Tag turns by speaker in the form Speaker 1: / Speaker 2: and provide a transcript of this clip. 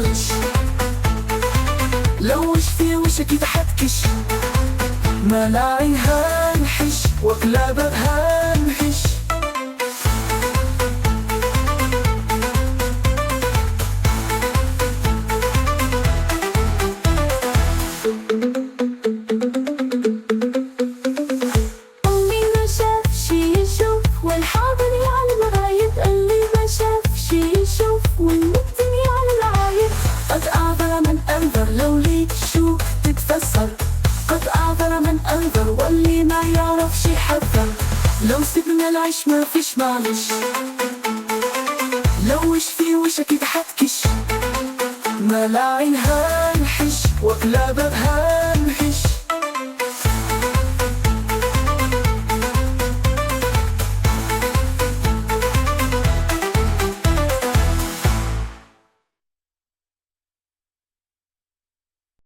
Speaker 1: معلش. لو وش في وشك يضحكش، ملاعين هنحش وكلابك هنحش.
Speaker 2: أمي ما شافش يشوف والحاضر على الغايب، اللي ما شافش يشوف والمبتني على العايب.
Speaker 1: قد أعذر من أنذر لو ليك شو تتفسر، قد أعذر من أنذر واللي ما يعرفش يحذر. لو سيبنا العيش ما فيش معلش. لو وش في وشك يضحكش، ملاعين هنحش وكلابك هنحش.